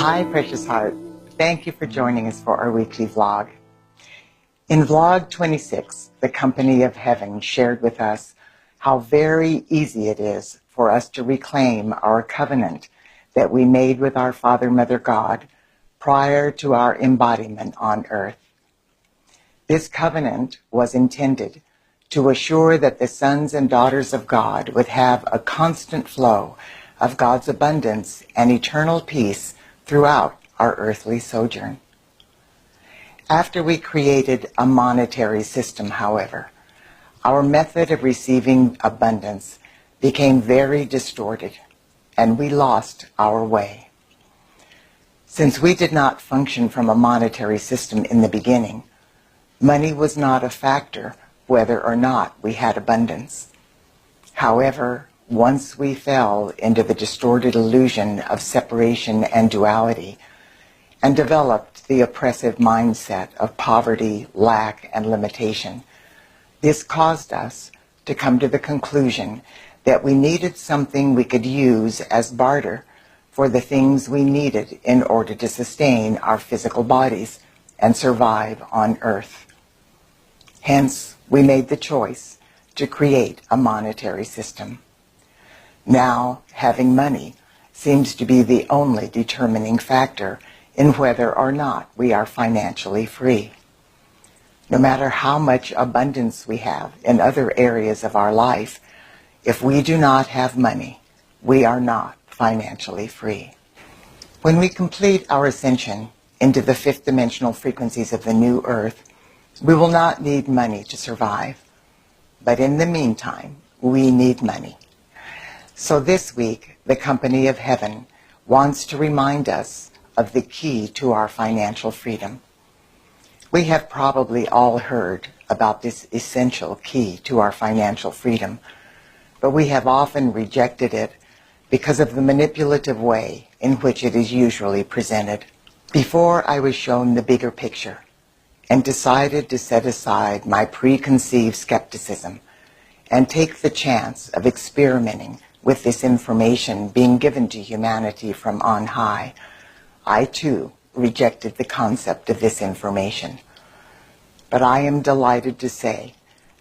Hi, precious heart. Thank you for joining us for our weekly vlog. In vlog 26, the Company of Heaven shared with us how very easy it is for us to reclaim our covenant that we made with our Father, Mother God prior to our embodiment on earth. This covenant was intended to assure that the sons and daughters of God would have a constant flow of God's abundance and eternal peace throughout our earthly sojourn. After we created a monetary system, however, our method of receiving abundance became very distorted, and we lost our way. Since we did not function from a monetary system in the beginning, money was not a factor whether or not we had abundance. However, once we fell into the distorted illusion of separation and duality, and developed the oppressive mindset of poverty, lack, and limitation, this caused us to come to the conclusion that we needed something we could use as barter for the things we needed in order to sustain our physical bodies and survive on earth. Hence, we made the choice to create a monetary system. Now, having money seems to be the only determining factor in whether or not we are financially free. No matter how much abundance we have in other areas of our life, if we do not have money, we are not financially free. When we complete our ascension into the fifth dimensional frequencies of the new earth, we will not need money to survive. But in the meantime, we need money. So this week, the Company of Heaven wants to remind us of the key to our financial freedom. We have probably all heard about this essential key to our financial freedom, but we have often rejected it because of the manipulative way in which it is usually presented. Before I was shown the bigger picture and decided to set aside my preconceived skepticism and take the chance of experimenting with this information being given to humanity from on high, I too rejected the concept of this information. But I am delighted to say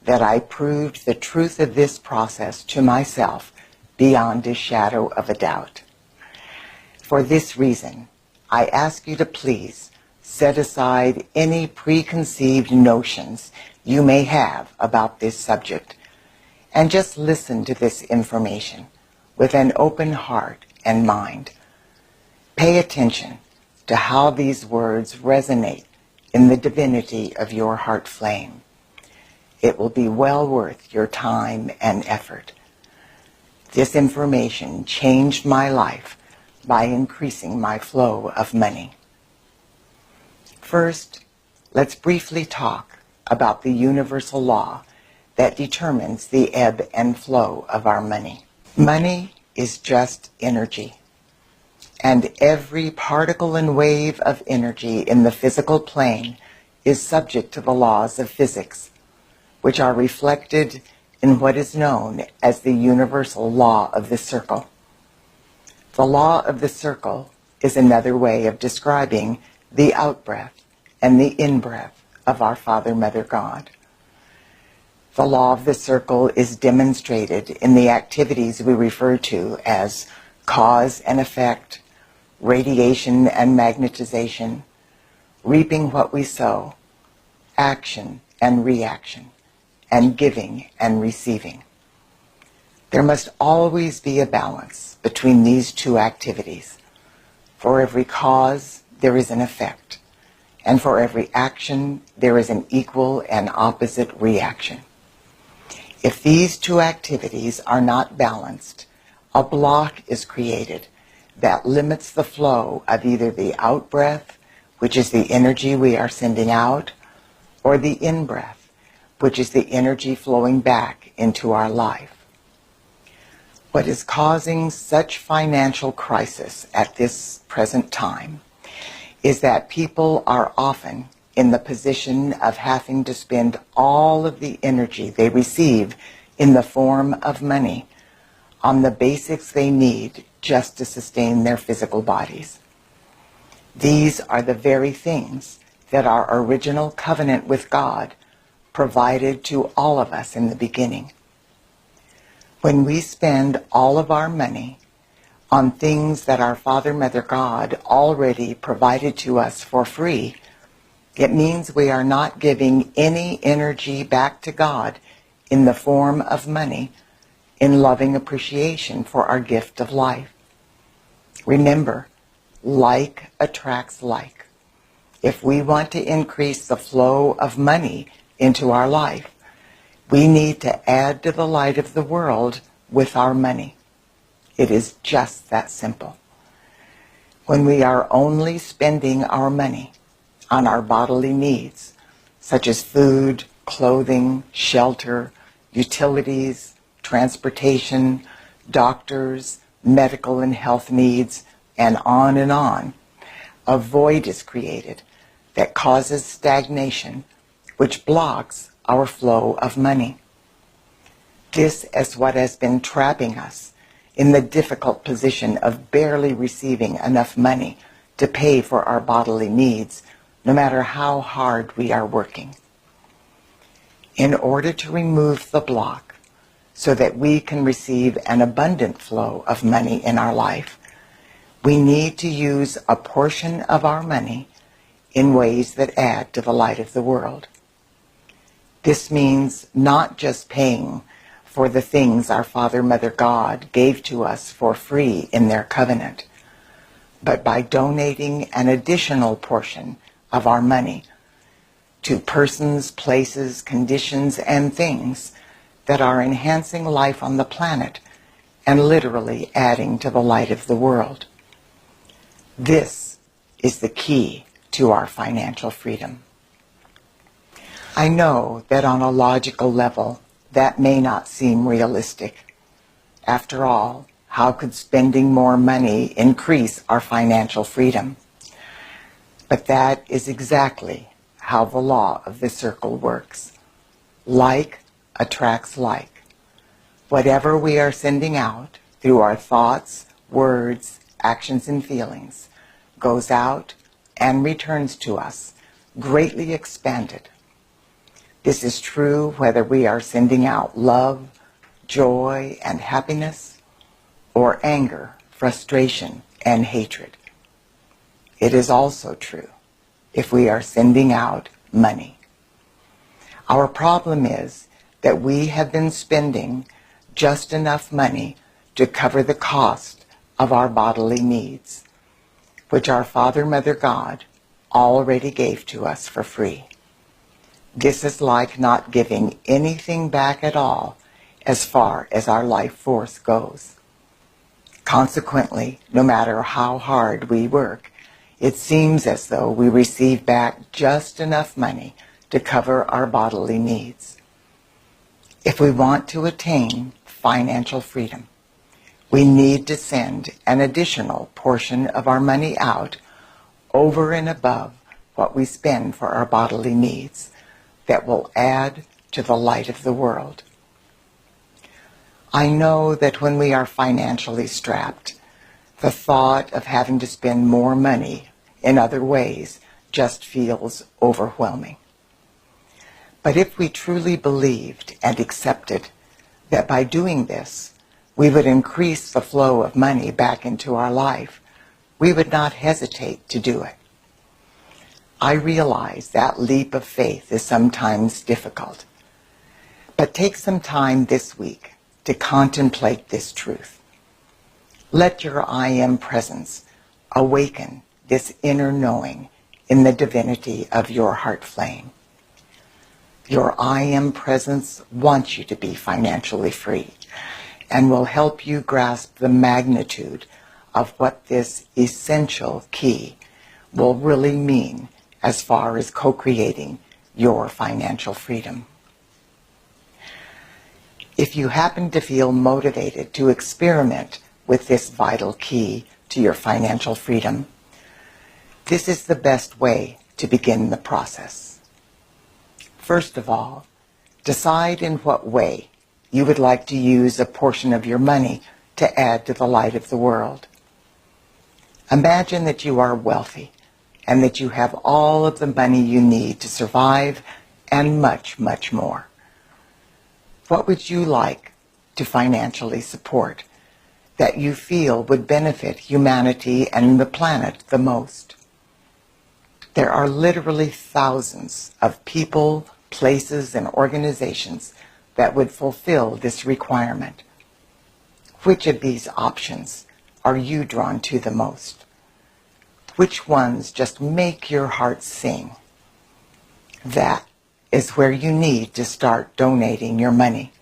that I proved the truth of this process to myself beyond a shadow of a doubt. For this reason, I ask you to please set aside any preconceived notions you may have about this subject and just listen to this information with an open heart and mind. Pay attention to how these words resonate in the divinity of your heart flame. It will be well worth your time and effort. This information changed my life by increasing my flow of money. First, let's briefly talk about the universal law that determines the ebb and flow of our money. Money is just energy, and every particle and wave of energy in the physical plane is subject to the laws of physics, which are reflected in what is known as the universal law of the circle. The law of the circle is another way of describing the out-breath and the in-breath of our Father, Mother God. The law of the circle is demonstrated in the activities we refer to as cause and effect, radiation and magnetization, reaping what we sow, action and reaction, and giving and receiving. There must always be a balance between these two activities. For every cause, there is an effect, and for every action, there is an equal and opposite reaction. If these two activities are not balanced, a block is created that limits the flow of either the out-breath, which is the energy we are sending out, or the in-breath, which is the energy flowing back into our life. What is causing such financial crisis at this present time is that people are often in the position of having to spend all of the energy they receive in the form of money on the basics they need just to sustain their physical bodies. These are the very things that our original covenant with God provided to all of us in the beginning. When we spend all of our money on things that our Father, Mother, God already provided to us for free, it means we are not giving any energy back to God in the form of money in loving appreciation for our gift of life. Remember, like attracts like. If we want to increase the flow of money into our life, we need to add to the light of the world with our money. It is just that simple. When we are only spending our money on our bodily needs, such as food, clothing, shelter, utilities, transportation, doctors, medical and health needs, and on, a void is created that causes stagnation, which blocks our flow of money. This is what has been trapping us in the difficult position of barely receiving enough money to pay for our bodily needs, no matter how hard we are working. In order to remove the block so that we can receive an abundant flow of money in our life, we need to use a portion of our money in ways that add to the light of the world. This means not just paying for the things our Father, Mother, God gave to us for free in their covenant, but by donating an additional portion of our money to persons, places, conditions, and things that are enhancing life on the planet and literally adding to the light of the world. This is the key to our financial freedom. I know that on a logical level, that may not seem realistic. After all, how could spending more money increase our financial freedom? But that is exactly how the law of the circle works. Like attracts like. Whatever we are sending out through our thoughts, words, actions, and feelings goes out and returns to us, greatly expanded. This is true whether we are sending out love, joy, and happiness, or anger, frustration, and hatred. It is also true if we are sending out money. Our problem is that we have been spending just enough money to cover the cost of our bodily needs, which our Father, Mother, God already gave to us for free. This is like not giving anything back at all as far as our life force goes. Consequently, no matter how hard we work, it seems as though we receive back just enough money to cover our bodily needs. If we want to attain financial freedom, we need to send an additional portion of our money out over and above what we spend for our bodily needs that will add to the light of the world. I know that when we are financially strapped, the thought of having to spend more money in other ways just feels overwhelming. But if we truly believed and accepted that by doing this, we would increase the flow of money back into our life, we would not hesitate to do it. I realize that leap of faith is sometimes difficult, but take some time this week to contemplate this truth. Let your I Am presence awaken this inner knowing in the divinity of your heart flame. Your I Am presence wants you to be financially free and will help you grasp the magnitude of what this essential key will really mean as far as co-creating your financial freedom. If you happen to feel motivated to experiment with this vital key to your financial freedom, this is the best way to begin the process. First of all, decide in what way you would like to use a portion of your money to add to the light of the world. Imagine that you are wealthy and that you have all of the money you need to survive and much, much more. What would you like to financially support that you feel would benefit humanity and the planet the most? There are literally thousands of people, places, and organizations that would fulfill this requirement. Which of these options are you drawn to the most? Which ones just make your heart sing? That is where you need to start donating your money.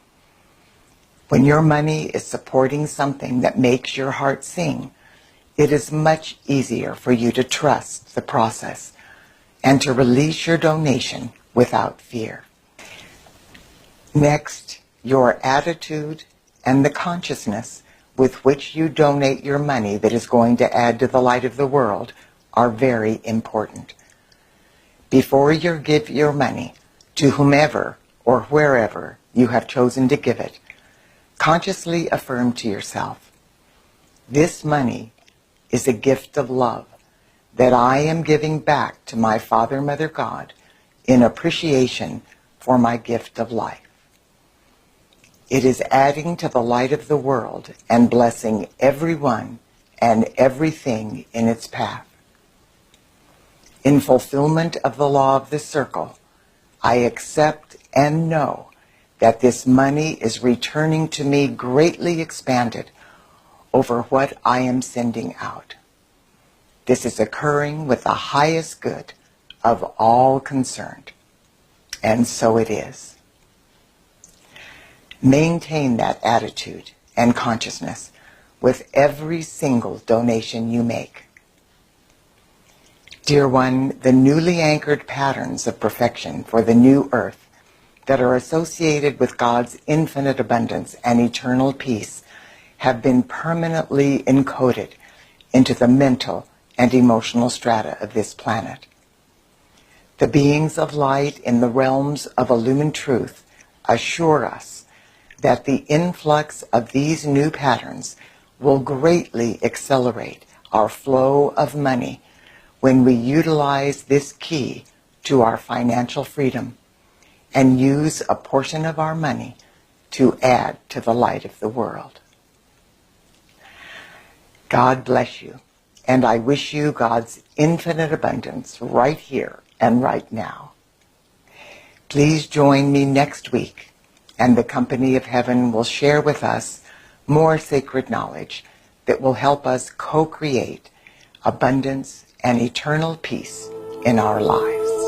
When your money is supporting something that makes your heart sing, it is much easier for you to trust the process and to release your donation without fear. Next, your attitude and the consciousness with which you donate your money that is going to add to the light of the world are very important. Before you give your money to whomever or wherever you have chosen to give it, consciously affirm to yourself, this money is a gift of love that I am giving back to my Father, Mother, God in appreciation for my gift of life. It is adding to the light of the world and blessing everyone and everything in its path. In fulfillment of the law of the circle, I accept and know that this money is returning to me greatly expanded over what I am sending out. This is occurring with the highest good of all concerned. And so it is. Maintain that attitude and consciousness with every single donation you make. Dear one, the newly anchored patterns of perfection for the new earth that are associated with God's infinite abundance and eternal peace have been permanently encoded into the mental and emotional strata of this planet. The beings of light in the realms of illumined truth assure us that the influx of these new patterns will greatly accelerate our flow of money when we utilize this key to our financial freedom and use a portion of our money to add to the light of the world. God bless you, and I wish you God's infinite abundance right here and right now. Please join me next week, and the company of heaven will share with us more sacred knowledge that will help us co-create abundance and eternal peace in our lives.